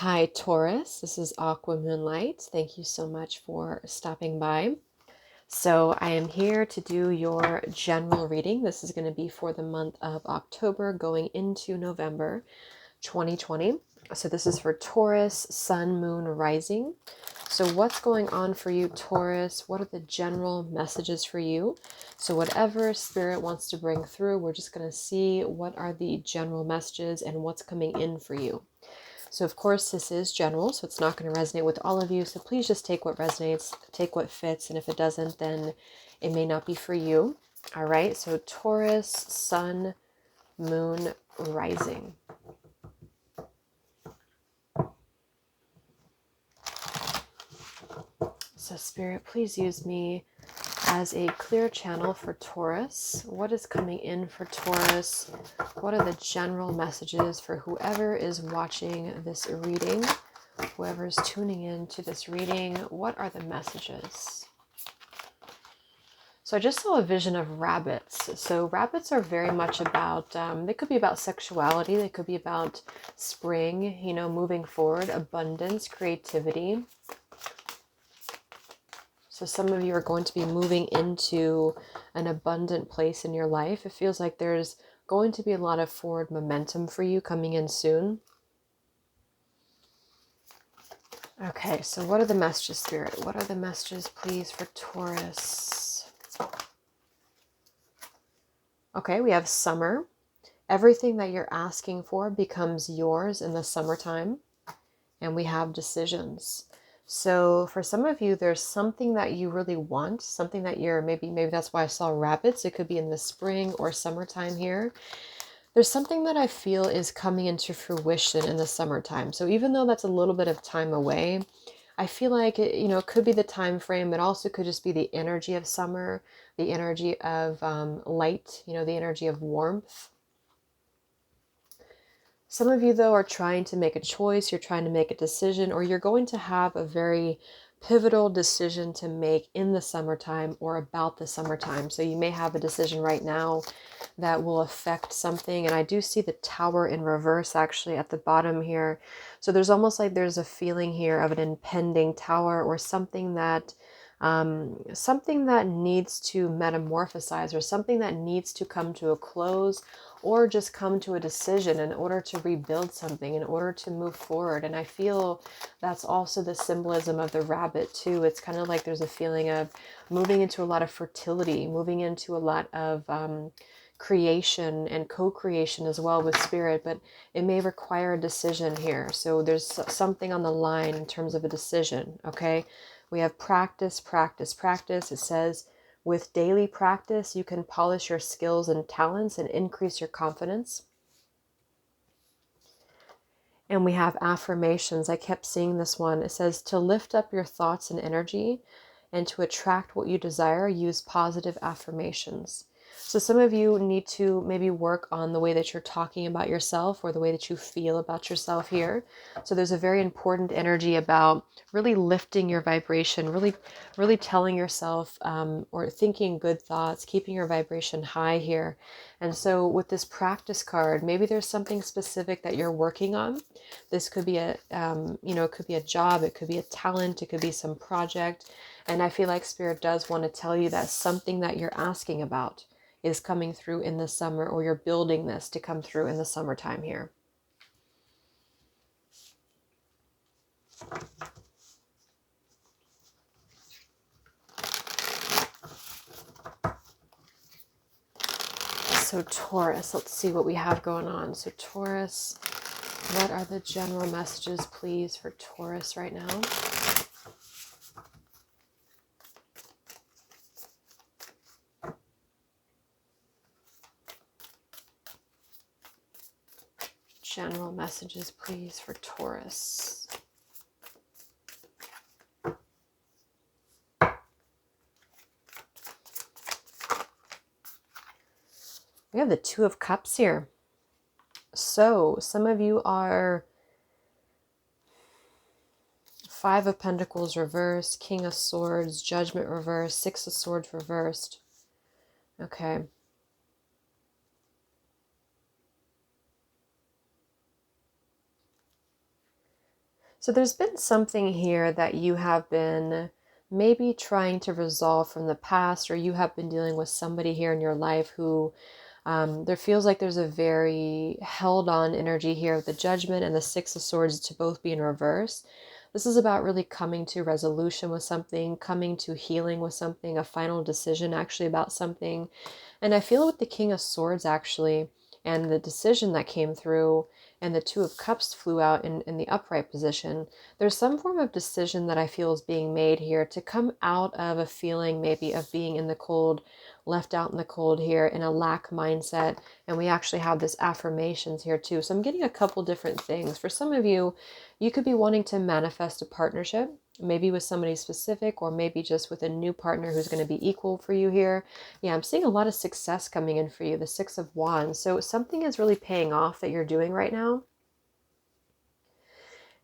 Hi, Taurus. This is Aqua Moonlight. Thank you so much for stopping by. So I am here to do your general reading. This is going to be for the month of October going into November 2020. So this is for Taurus, Sun, Moon, Rising. So what's going on for you, Taurus? What are the general messages for you? So whatever Spirit wants to bring through, we're just going to see what are the general messages and what's coming in for you. So of course this is general, so it's not going to resonate with all of you. So please just take what resonates, take what fits. And if it doesn't, then it may not be for you. All right. So Taurus, Sun, Moon, Rising. So Spirit, please use me as a clear channel for Taurus. What is coming in for Taurus? What are the general messages for whoever is watching this reading? Whoever is tuning in to this reading, what are the messages? So I just saw a vision of rabbits. So rabbits are very much about, they could be about sexuality. They could be about spring, you know, moving forward, abundance, creativity. So some of you are going to be moving into an abundant place in your life. It feels like there's going to be a lot of forward momentum for you coming in soon. Okay, so what are the messages, Spirit? What are the messages, please, for Taurus? Okay, we have summer. Everything that you're asking for becomes yours in the summertime. And we have decisions. So for some of you, there's something that you really want, something that you're, maybe that's why I saw rabbits. It could be in the spring or summertime here. There's something that I feel is coming into fruition in the summertime. So even though that's a little bit of time away, I feel like it, you know, it could be the time frame. It also could just be the energy of summer, the energy of light, you know, the energy of warmth. Some of you, though, are trying to make a choice, you're trying to make a decision, or you're going to have a very pivotal decision to make in the summertime or about the summertime. So you may have a decision right now that will affect something. And I do see the Tower in reverse actually at the bottom here. So there's almost like there's a feeling here of an impending tower or something that needs to metamorphosize or something that needs to come to a close or just come to a decision in order to rebuild something, in order to move forward. And I feel that's also the symbolism of the rabbit too. It's kind of like there's a feeling of moving into a lot of fertility, moving into a lot of creation and co-creation as well with Spirit, but it may require a decision here. So there's something on the line in terms of a decision, okay? We have practice, practice, practice. It says, with daily practice, you can polish your skills and talents and increase your confidence. And we have affirmations. I kept seeing this one. It says, to lift up your thoughts and energy and to attract what you desire, use positive affirmations. So some of you need to maybe work on the way that you're talking about yourself or the way that you feel about yourself here. So there's a very important energy about really lifting your vibration, really telling yourself or thinking good thoughts, keeping your vibration high here. And so with this practice card, maybe there's something specific that you're working on. This could be a, it could be a job, it could be a talent, it could be some project. And I feel like Spirit does want to tell you that something that you're asking about is coming through in the summer, or you're building this to come through in the summertime here. So Taurus, let's see what we have going on. So Taurus, what are the general messages, please, for Taurus right now? General messages, please, for Taurus. We have the Two of Cups here. So some of you are Five of Pentacles reversed, King of Swords, Judgment reversed, Six of Swords reversed. Okay. So there's been something here that you have been maybe trying to resolve from the past, or you have been dealing with somebody here in your life who there feels like there's a very held on energy here of the Judgment and the Six of Swords to both be in reverse. This is about really coming to resolution with something, coming to healing with something, a final decision actually about something. And I feel with the King of Swords actually, and the decision that came through, and the Two of Cups flew out in the upright position, there's some form of decision that I feel is being made here to come out of a feeling maybe of being in the cold, left out in the cold here, in a lack mindset. And we actually have this affirmations here too. So I'm getting a couple different things. For some of you, you could be wanting to manifest a partnership, maybe with somebody specific, or maybe just with a new partner who's going to be equal for you here. Yeah, I'm seeing a lot of success coming in for you, the Six of Wands. So something is really paying off that you're doing right now.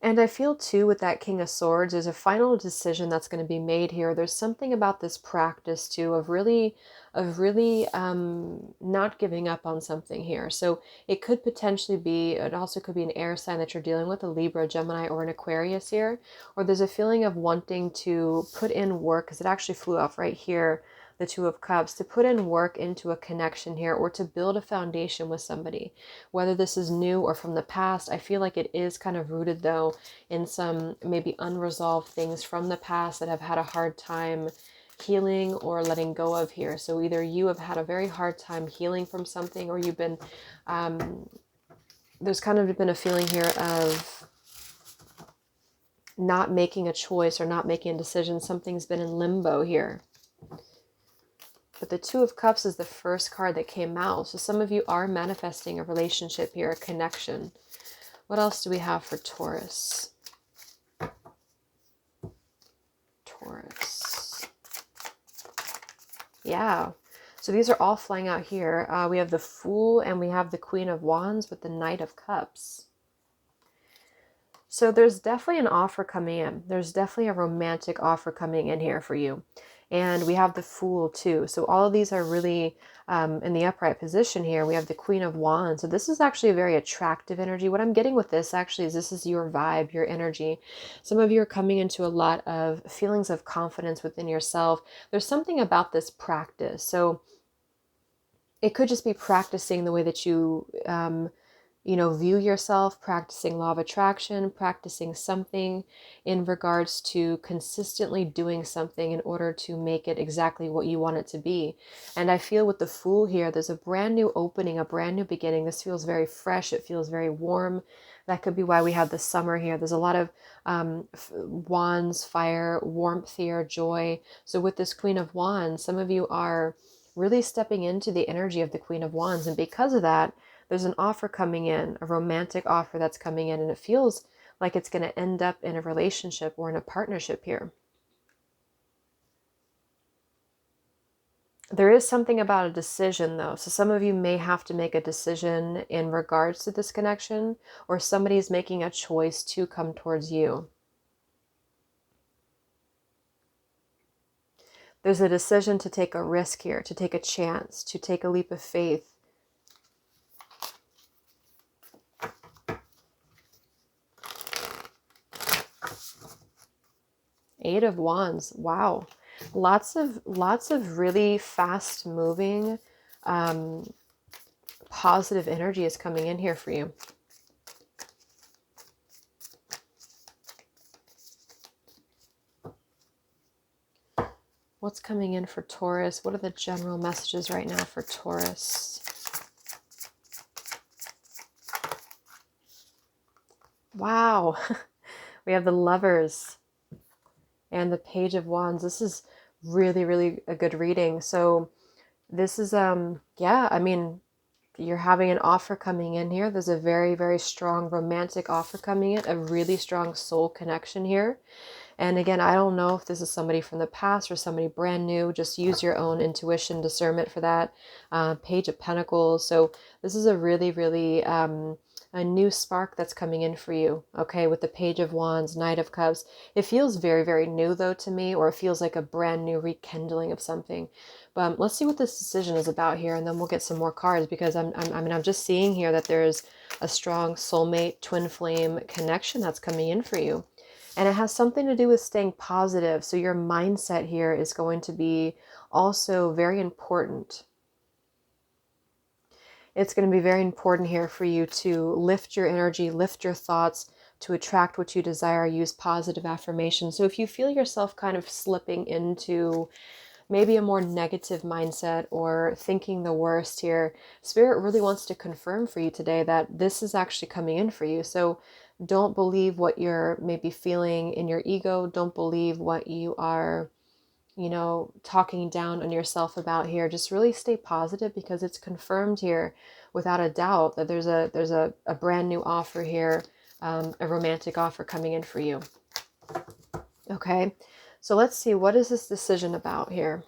And I feel too with that King of Swords, there's a final decision that's going to be made here. There's something about this practice too of really not giving up on something here. So it could potentially be, it also could be an air sign that you're dealing with, a Libra, Gemini, or an Aquarius here. Or there's a feeling of wanting to put in work, because it actually flew off right here, the Two of Cups, to put in work into a connection here, or to build a foundation with somebody. Whether this is new or from the past, I feel like it is kind of rooted though in some maybe unresolved things from the past that have had a hard time healing or letting go of here. So either you have had a very hard time healing from something, or you've been, there's kind of been a feeling here of not making a choice or not making a decision. Something's been in limbo here. But the Two of Cups is the first card that came out. So some of you are manifesting a relationship here, a connection. What else do we have for Taurus? Taurus. Yeah. So these are all flying out here. We have the Fool and we have the Queen of Wands with the Knight of Cups. So there's definitely an offer coming in. There's definitely a romantic offer coming in here for you. And we have the Fool too. So all of these are really in the upright position here. We have the Queen of Wands. So this is actually a very attractive energy. What I'm getting with this actually is this is your vibe, your energy. Some of you are coming into a lot of feelings of confidence within yourself. There's something about this practice. So it could just be practicing the way that you view yourself, practicing law of attraction, practicing something in regards to consistently doing something in order to make it exactly what you want it to be. And I feel with the Fool here, there's a brand new opening, a brand new beginning. This feels very fresh. It feels very warm. That could be why we have the summer here. There's a lot of wands, fire, warmth here, joy. So with this Queen of Wands, some of you are really stepping into the energy of the Queen of Wands. And because of that, there's an offer coming in, a romantic offer that's coming in, and it feels like it's going to end up in a relationship or in a partnership here. There is something about a decision though. So some of you may have to make a decision in regards to this connection, or somebody's making a choice to come towards you. There's a decision to take a risk here, to take a chance, to take a leap of faith. Eight of Wands. Wow. Lots of really fast moving, positive energy is coming in here for you. What's coming in for Taurus? What are the general messages right now for Taurus? Wow. We have the Lovers and the Page of Wands. This is really, really a good reading. So this is, yeah, I mean, you're having an offer coming in here. There's a very, very strong romantic offer coming in, a really strong soul connection here. And again, I don't know if this is somebody from the past or somebody brand new. Just use your own intuition, discernment for that. Page of Pentacles. So this is a really, really a new spark that's coming in for you. Okay, with the Page of Wands, Knight of Cups. It feels very, very new though to me, or it feels like a brand new rekindling of something. But let's see what this decision is about here, and then we'll get some more cards, because I'm just seeing here that there's a strong soulmate, twin flame connection that's coming in for you. And it has something to do with staying positive. So your mindset here is going to be also very important. It's going to be very important here for you to lift your energy, lift your thoughts, to attract what you desire, use positive affirmations. So if you feel yourself kind of slipping into maybe a more negative mindset or thinking the worst here, Spirit really wants to confirm for you today that this is actually coming in for you. So don't believe what you're maybe feeling in your ego. Don't believe what you are, you know, talking down on yourself about here. Just really stay positive, because it's confirmed here without a doubt that there's a brand new offer here, a romantic offer coming in for you. Okay, so let's see, what is this decision about here?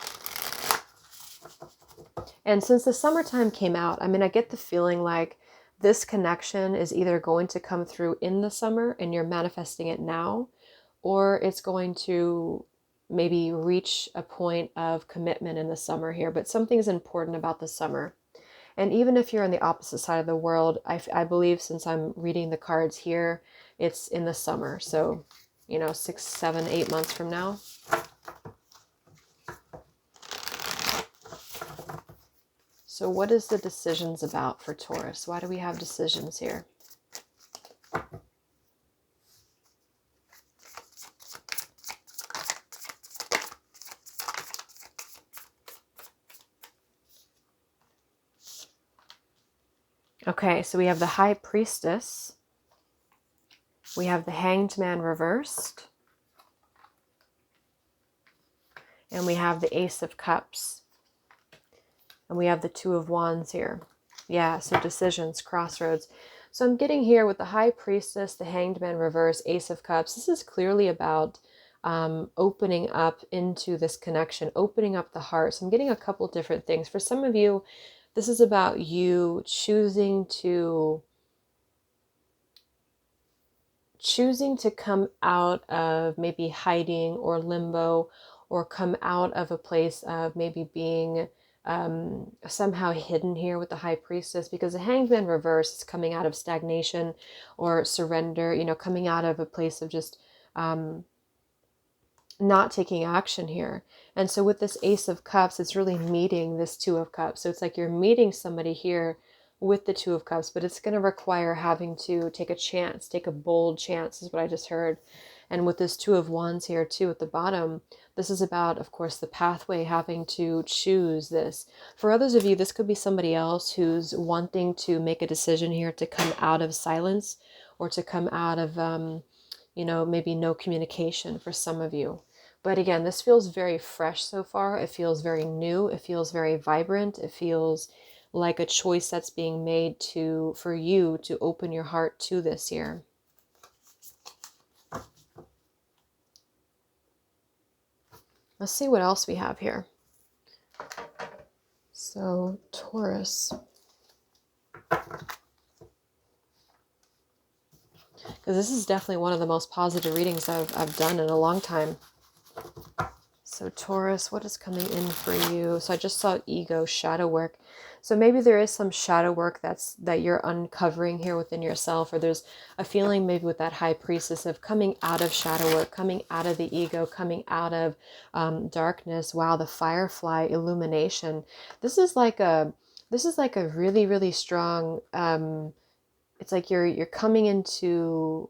And since the summertime came out, I mean, I get the feeling like this connection is either going to come through in the summer and you're manifesting it now, or it's going to maybe reach a point of commitment in the summer here. But something's important about the summer. And even if you're on the opposite side of the world, I believe, since I'm reading the cards here, it's in the summer. So, you know, 6, 7, 8 months from now. So what is the decisions about for Taurus? Why do we have decisions here? Okay, so we have the High Priestess. We have the Hanged Man reversed. And we have the Ace of Cups. And we have the Two of Wands here. Yeah, so decisions, crossroads. So I'm getting here with the High Priestess, the Hanged Man reverse, Ace of Cups. This is clearly about opening up into this connection, opening up the heart. So I'm getting a couple different things. For some of you, this is about you choosing to come out of maybe hiding or limbo, or come out of a place of maybe being somehow hidden here with the High Priestess, because the Hanged Man reverse is coming out of stagnation or surrender, you know, coming out of a place of just not taking action here. And so with this Ace of Cups, it's really meeting this Two of Cups. So it's like you're meeting somebody here with the Two of Cups, but it's going to require having to take a chance, take a bold chance, is what I just heard. And with this Two of Wands here too at the bottom, this is about, of course, the pathway, having to choose this. For others of you, this could be somebody else who's wanting to make a decision here to come out of silence, or to come out of, you know, maybe no communication for some of you. But again, this feels very fresh so far. It feels very new. It feels very vibrant. It feels like a choice that's being made for you to open your heart to this year. Let's see what else we have here. So Taurus, because this is definitely one of the most positive readings I've done in a long time. So Taurus, what is coming in for you? So I just saw ego, shadow work. So maybe there is some shadow work that you're uncovering here within yourself, or there's a feeling maybe with that High Priestess of coming out of shadow work, coming out of the ego, coming out of darkness. Wow, the Firefly illumination. This is like a really, really strong, it's like you're coming into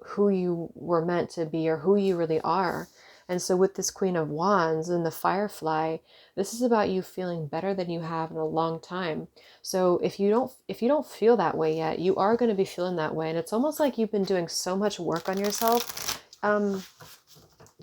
who you were meant to be, or who you really are. And so with this Queen of Wands and the Firefly, this is about you feeling better than you have in a long time. So if you don't feel that way yet, you are going to be feeling that way. And it's almost like you've been doing so much work on yourself.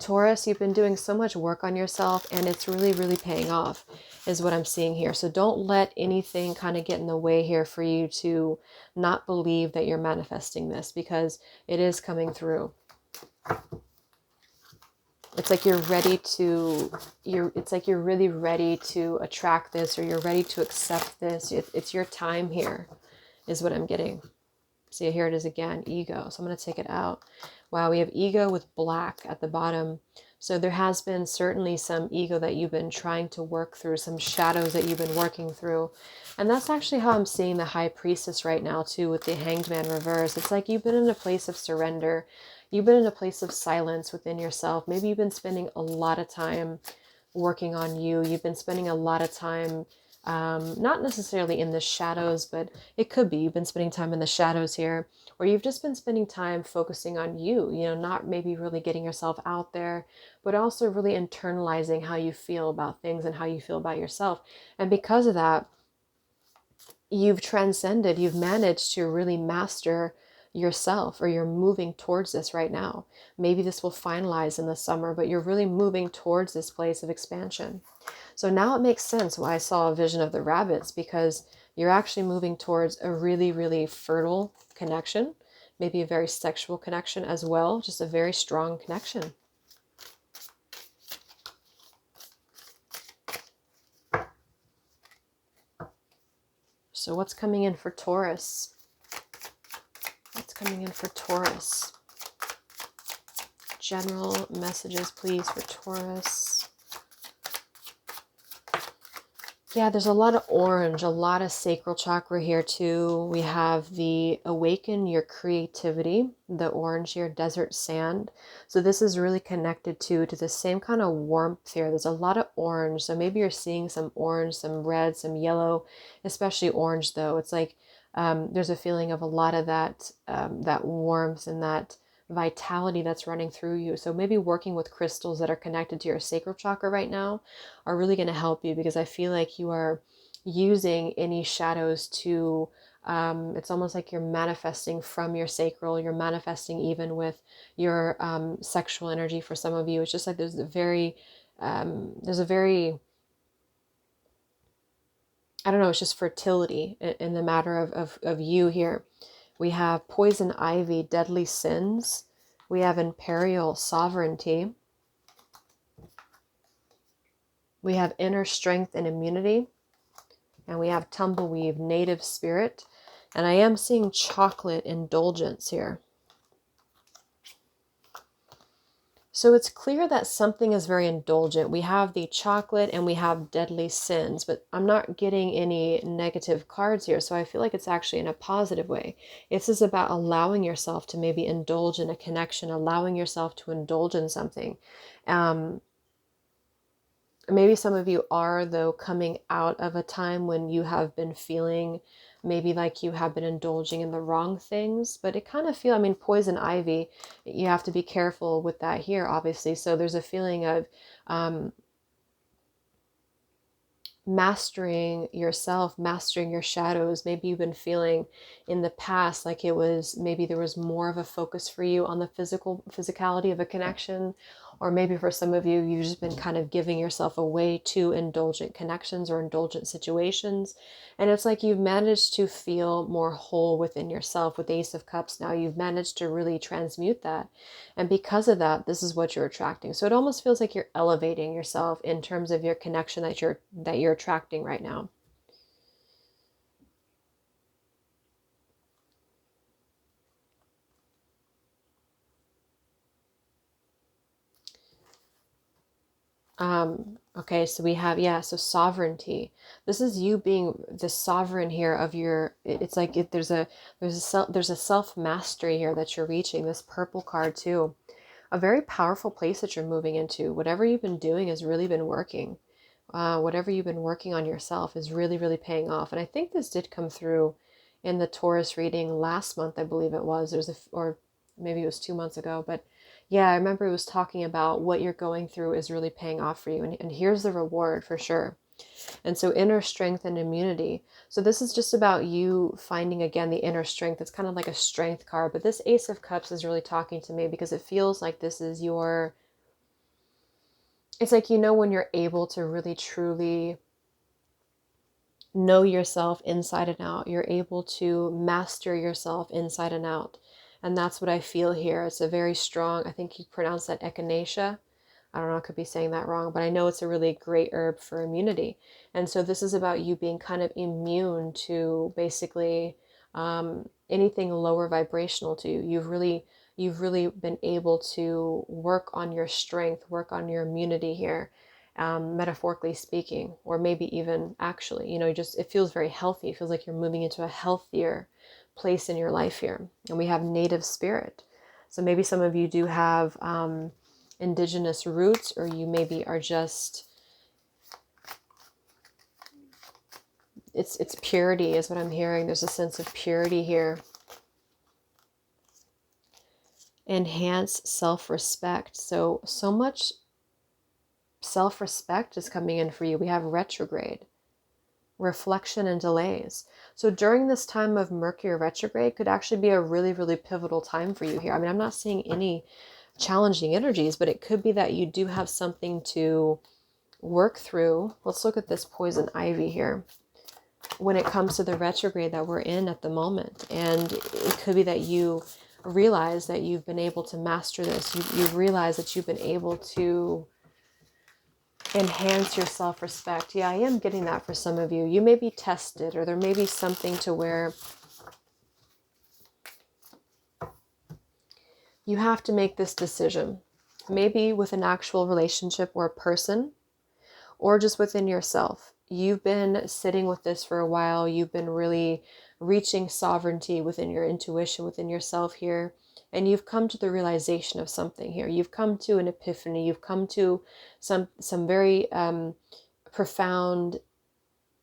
Taurus, you've been doing so much work on yourself, and it's really, really paying off, is what I'm seeing here. So don't let anything kind of get in the way here for you to not believe that you're manifesting this, because it is coming through. It's like you're ready to, it's like you're really ready to attract this, or you're ready to accept this. It's your time here, is what I'm getting. See, here it is again, ego. So I'm going to take it out. Wow, we have ego with black at the bottom. So there has been certainly some ego that you've been trying to work through, some shadows that you've been working through. And that's actually how I'm seeing the High Priestess right now too, with the Hanged Man reverse. It's like you've been in a place of surrender. You've been in a place of silence within yourself. Maybe you've been spending a lot of time working on you. You've been spending a lot of time, not necessarily in the shadows, but it could be you've been spending time in the shadows here, or you've just been spending time focusing on you, not maybe really getting yourself out there, but also really internalizing how you feel about things and how you feel about yourself. And because of that, you've transcended, you've managed to really master yourself, or you're moving towards this right now. Maybe this will finalize in the summer, but you're really moving towards this place of expansion. So now it makes sense why I saw a vision of the rabbits, because you're actually moving towards a really, really fertile connection, maybe a very sexual connection as well, just a very strong connection. So what's coming in for Taurus? What's coming in for Taurus? General messages, please, for Taurus. Yeah, there's a lot of orange, a lot of sacral chakra here too. We have the awaken your creativity, the orange here, desert sand. So this is really connected to the same kind of warmth here. There's a lot of orange. So maybe you're seeing some orange, some red, some yellow, especially orange though. It's like there's a feeling of a lot of that, that warmth and that vitality that's running through you. So maybe working with crystals that are connected to your sacral chakra right now are really going to help you, because I feel like you are using any shadows to, it's almost like you're manifesting from your sacral, you're manifesting even with your sexual energy. For some of you, it's just like there's a very, I don't know, it's just fertility in the matter of you here. We have poison ivy, deadly sins. We have imperial sovereignty. We have inner strength and immunity. And we have tumbleweave, native spirit. And I am seeing chocolate indulgence here. So it's clear that something is very indulgent. We have the chocolate and we have deadly sins, but I'm not getting any negative cards here. So I feel like it's actually in a positive way. This is about allowing yourself to maybe indulge in a connection, allowing yourself to indulge in something. Maybe some of you are, though, coming out of a time when you have been feeling maybe like you have been indulging in the wrong things, but it kind of I mean, poison ivy, you have to be careful with that here, obviously. So there's a feeling of mastering yourself, mastering your shadows. Maybe you've been feeling in the past like it was, maybe there was more of a focus for you on the physicality of a connection, or maybe for some of you, you've just been kind of giving yourself away to indulgent connections or indulgent situations. And it's like you've managed to feel more whole within yourself. With the Ace of Cups now, you've managed to really transmute that. And because of that, this is what you're attracting. So it almost feels like you're elevating yourself in terms of your connection that you're attracting right now. Okay, so we have, yeah, so sovereignty. This is you being the sovereign here of your, it's like there's a self mastery here that you're reaching. This purple card too. A very powerful place that you're moving into. Whatever you've been doing has really been working. Whatever you've been working on yourself is really, really paying off. And I think this did come through in the Taurus reading last month, I believe it was. Or maybe it was 2 months ago, but yeah, I remember it was talking about what you're going through is really paying off for you. And here's the reward for sure. And so inner strength and immunity. So this is just about you finding again the inner strength. It's kind of like a strength card, but this Ace of Cups is really talking to me because it feels like this is your, it's like, when you're able to really truly know yourself inside and out, you're able to master yourself inside and out. And that's what I feel here. It's a very strong, I think you pronounce that echinacea. I don't know, I could be saying that wrong, but I know it's a really great herb for immunity. And so this is about you being kind of immune to basically anything lower vibrational to you. you've really been able to work on your strength, work on your immunity here, metaphorically speaking, or maybe even actually, just it feels very healthy. It feels like you're moving into a healthier place in your life here. And we have native spirit. So maybe some of you do have indigenous roots, or you maybe are just, it's purity is what I'm hearing. There's a sense of purity here. Enhance self-respect. So much self-respect is coming in for you. We have retrograde, reflection, and delays. So during this time of Mercury retrograde could actually be a really, really pivotal time for you here. I mean, I'm not seeing any challenging energies, but it could be that you do have something to work through. Let's look at this poison ivy here when it comes to the retrograde that we're in at the moment. And it could be that you realize that you've been able to master this. You realize that you've been able to enhance your self-respect. Yeah, I am getting that for some of you. You may be tested, or there may be something to where you have to make this decision. Maybe with an actual relationship or a person, or just within yourself. You've been sitting with this for a while. You've been really reaching sovereignty within your intuition, within yourself here. And you've come to the realization of something here. You've come to an epiphany. You've come to some very profound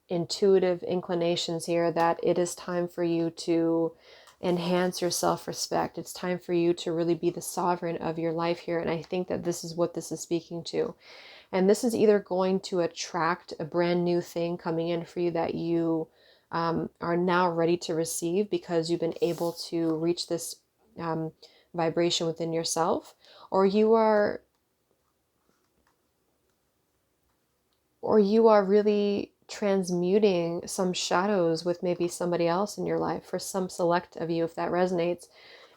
intuitive inclinations here that it is time for you to enhance your self-respect. It's time for you to really be the sovereign of your life here. And I think that this is what this is speaking to. And this is either going to attract a brand new thing coming in for you that you are now ready to receive because you've been able to reach this vibration within yourself, or you are really transmuting some shadows with maybe somebody else in your life, for some select of you, if that resonates,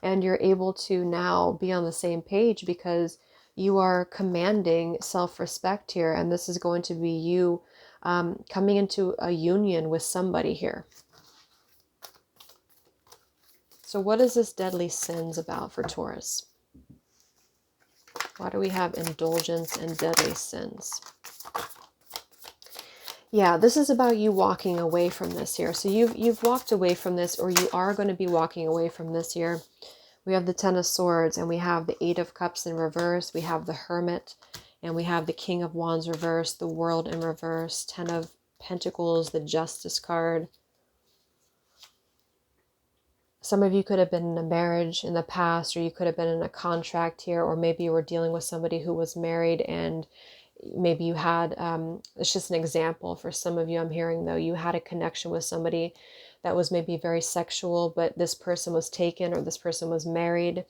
and you're able to now be on the same page because you are commanding self-respect here, and this is going to be you coming into a union with somebody here. So what is this deadly sins about for Taurus? Why do we have indulgence and deadly sins? Yeah, this is about you walking away from this here. So you've walked away from this, or you are going to be walking away from this here. We have the Ten of Swords, and we have the Eight of Cups in reverse. We have the Hermit, and we have the King of Wands reverse, the World in reverse, Ten of Pentacles, the Justice card. Some of you could have been in a marriage in the past, or you could have been in a contract here, or maybe you were dealing with somebody who was married, and maybe you had, it's just an example for some of you I'm hearing though, you had a connection with somebody that was maybe very sexual, but this person was taken, or this person was married.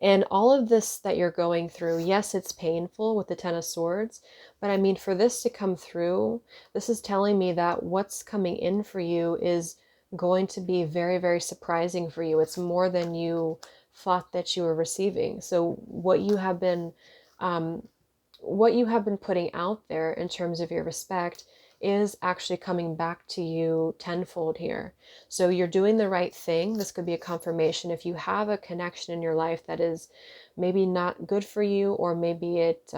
And all of this that you're going through, yes, it's painful with the Ten of Swords, but I mean, for this to come through, this is telling me that what's coming in for you is going to be very, very surprising for you. It's more than you thought that you were receiving. So what you have been putting out there in terms of your respect is actually coming back to you tenfold here. So you're doing the right thing. This could be a confirmation. If you have a connection in your life that is maybe not good for you, or maybe it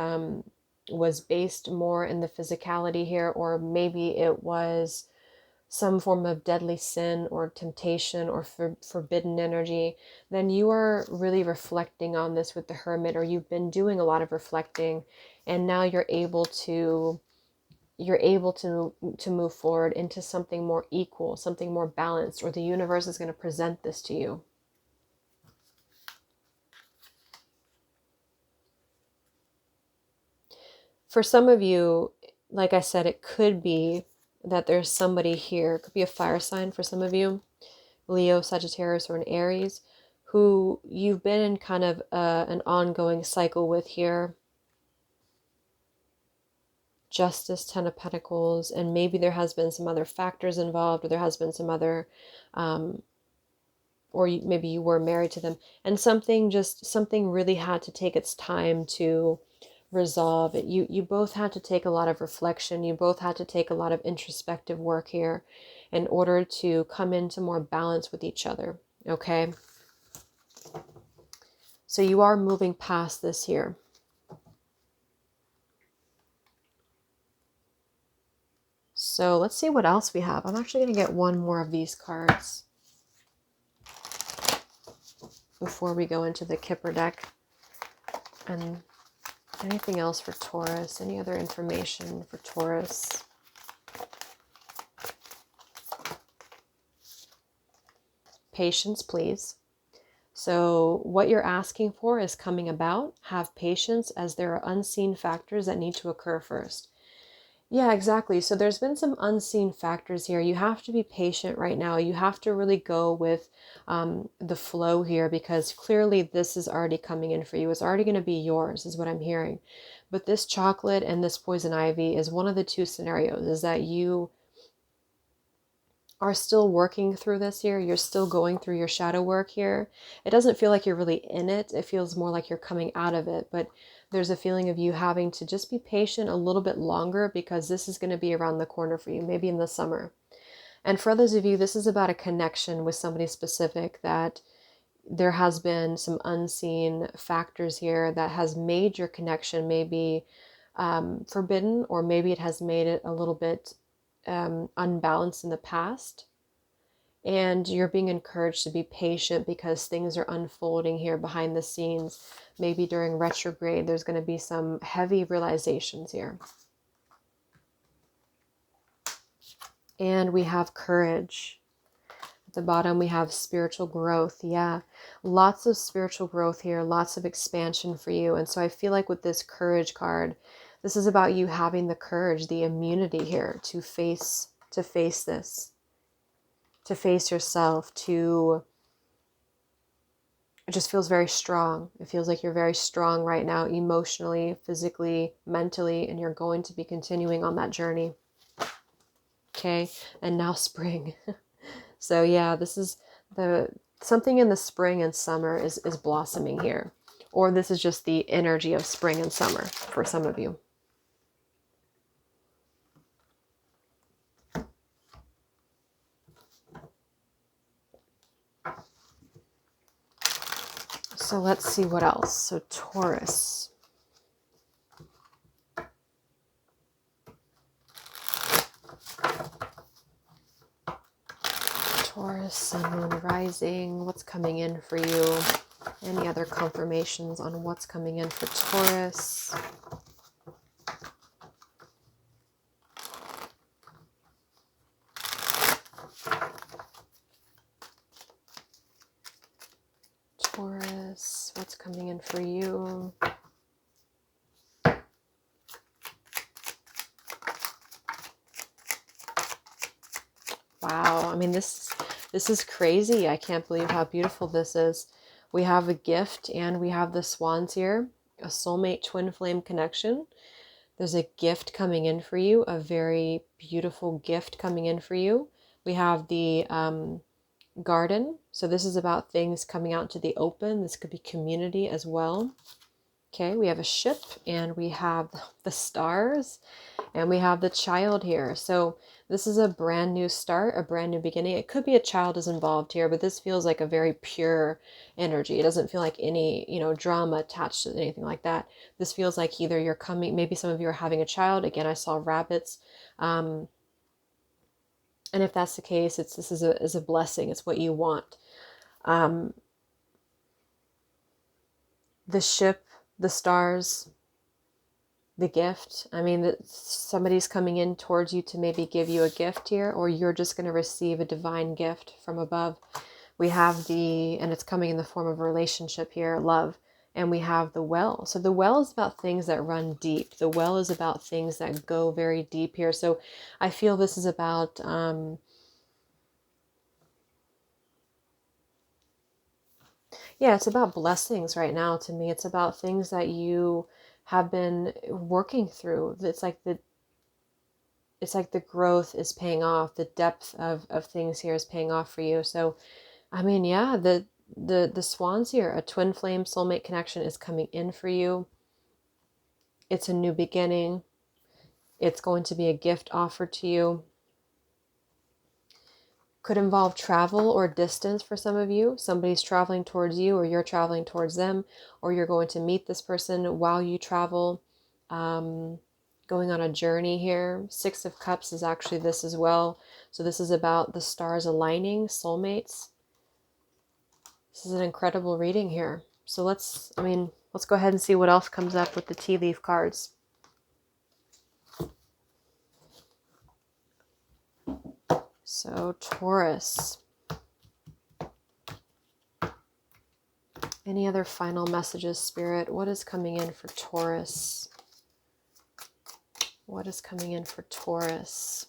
was based more in the physicality here, or maybe it was some form of deadly sin or temptation or forbidden energy, then you are really reflecting on this with the Hermit, or you've been doing a lot of reflecting, and now you're able to move forward into something more equal, something more balanced, or the universe is going to present this to you. For some of you, like I said, it could be that there's somebody here, it could be a fire sign for some of you, Leo, Sagittarius, or an Aries, who you've been in kind of an ongoing cycle with here. Justice, Ten of Pentacles, and maybe there has been some other factors involved, or there has been some other, maybe you were married to them, and something really had to take its time to resolve. You both had to take a lot of reflection. You both had to take a lot of introspective work here in order to come into more balance with each other. Okay. So you are moving past this here. So let's see what else we have. I'm actually going to get one more of these cards before we go into the Kipper deck. And anything else for Taurus? Any other information for Taurus? Patience, please. So what you're asking for is coming about. Have patience, as there are unseen factors that need to occur first. Yeah, exactly. So there's been some unseen factors here. You have to be patient right now. You have to really go with the flow here, because clearly this is already coming in for you. It's already going to be yours, is what I'm hearing. But this chocolate and this poison ivy is one of the two scenarios, is that you are still working through this here. You're still going through your shadow work here. It doesn't feel like you're really in it. It feels more like you're coming out of it. But there's a feeling of you having to just be patient a little bit longer, because this is going to be around the corner for you, maybe in the summer. And for others of you, this is about a connection with somebody specific, that there has been some unseen factors here that has made your connection maybe forbidden, or maybe it has made it a little bit unbalanced in the past. And you're being encouraged to be patient, because things are unfolding here behind the scenes. Maybe during retrograde, there's going to be some heavy realizations here. And we have courage. At the bottom, we have spiritual growth. Yeah, lots of spiritual growth here, lots of expansion for you. And so I feel like with this courage card, this is about you having the courage, the immunity here to face this, to face yourself, to... It just feels very strong. It feels like you're very strong right now, emotionally, physically, mentally, and you're going to be continuing on that journey. Okay, and now spring. So yeah, this is something in the spring and summer is blossoming here. Or this is just the energy of spring and summer for some of you. So let's see what else. So Taurus. Taurus, Sun, Moon, Rising. What's coming in for you? Any other confirmations on what's coming in for Taurus? Taurus, what's coming in for you? Wow, I mean, this is crazy. I can't believe how beautiful this is. We have a gift, and we have the swans here, a soulmate twin flame connection. There's a gift coming in for you, a very beautiful gift coming in for you. We have the garden. So this is about things coming out to the open. This could be community as well. Okay, we have a ship, and we have the stars, and we have the child here. So this is a brand new start, a brand new beginning. It could be a child is involved here, but this feels like a very pure energy. It doesn't feel like any, drama attached to anything like that. This feels like either you're coming, maybe some of you are having a child. Again, I saw rabbits. And if that's the case, this is a blessing. It's what you want. The ship, the stars, the gift. I mean, somebody's coming in towards you to maybe give you a gift here, or you're just going to receive a divine gift from above. We have and it's coming in the form of a relationship here, love. And we have the well. So the well is about things that run deep. The well is about things that go very deep here. So I feel this is about... yeah, it's about blessings right now to me. It's about things that you have been working through. It's like the growth is paying off. The depth of things here is paying off for you. So, I mean, yeah, the swans here, a twin flame soulmate connection is coming in for you. It's a new beginning. It's going to be a gift offered to you. Could involve travel or distance for some of you. Somebody's traveling towards you, or you're traveling towards them, or you're going to meet this person while you travel. Going on a journey here. 6 of Cups is actually this as well. So this is about the stars aligning, soulmates. This is an incredible reading here. So let's go ahead and see what else comes up with the tea leaf cards. So Taurus. Any other final messages, Spirit? What is coming in for Taurus? What is coming in for Taurus?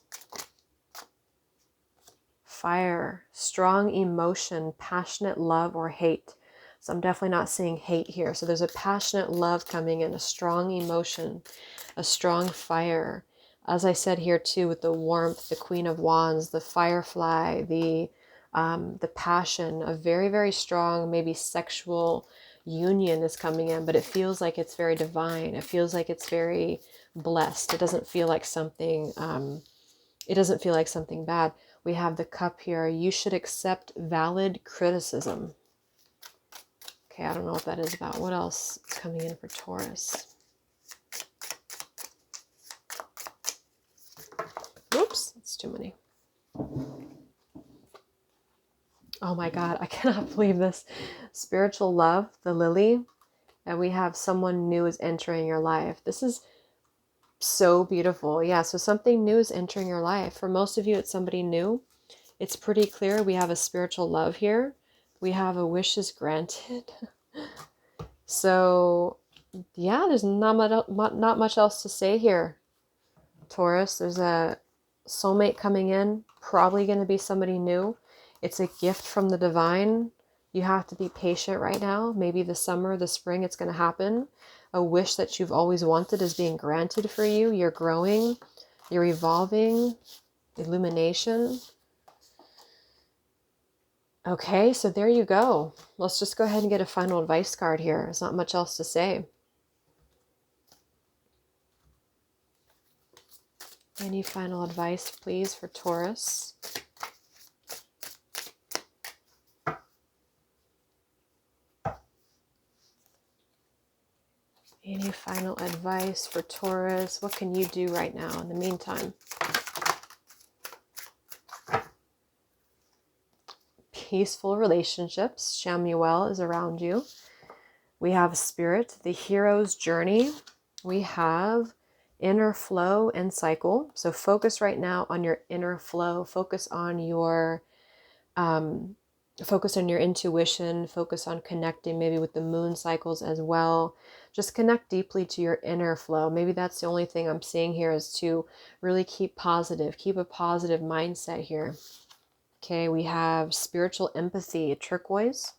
Fire, strong emotion, passionate love or hate. So I'm definitely not seeing hate here. So there's a passionate love coming in, a strong emotion, a strong fire. As I said here too, with the warmth, the Queen of Wands, the firefly, the passion, a very, very strong, maybe sexual union is coming in, but it feels like it's very divine. It feels like it's very blessed. It doesn't feel like something, bad. We have the Cup here. You should accept valid criticism. Okay, I don't know what that is about. What else is coming in for Taurus? Oops, that's too many. Oh my God, I cannot believe this. Spiritual love, the lily, and we have someone new is entering your life. This is so beautiful. Yeah, so something new is entering your life. For most of you, it's somebody new. It's pretty clear. We have a spiritual love here. We have a wish is granted. So yeah, there's not much else to say here, Taurus. There's a soulmate coming in, probably going to be somebody new. It's a gift from the divine. You have to be patient right now. Maybe the summer, the spring, it's going to happen. A wish that you've always wanted is being granted for you. You're growing, you're evolving, illumination. Okay, so there you go. Let's just go ahead and get a final advice card here. There's not much else to say. Any final advice, please, for Taurus? Any final advice for Taurus? What can you do right now in the meantime? Peaceful relationships. Shamuel is around you. We have Spirit, the hero's journey. We have inner flow and cycle. So focus right now on your inner flow. Focus on your intuition. Focus on connecting maybe with the moon cycles as well. Just connect deeply to your inner flow. Maybe that's the only thing I'm seeing here, is to really keep positive. Keep a positive mindset here. Okay, we have spiritual empathy, turquoise.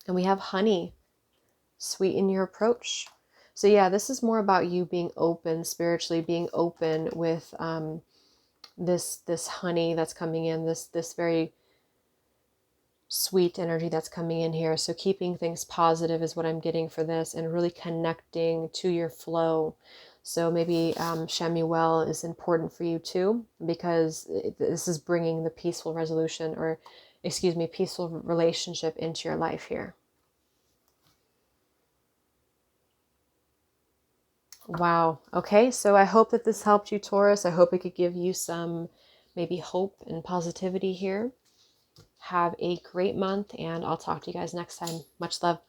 And we have honey, sweeten your approach. So yeah, this is more about you being open spiritually, being open with this honey that's coming in, this very sweet energy that's coming in here. So keeping things positive is what I'm getting for this, and really connecting to your flow. So maybe Shamuel is important for you too, because this is bringing the peaceful resolution, or excuse me, peaceful relationship into your life here. Wow. Okay, so I hope that this helped you, Taurus. I hope it could give you some maybe hope and positivity here. Have a great month, and I'll talk to you guys next time. Much love.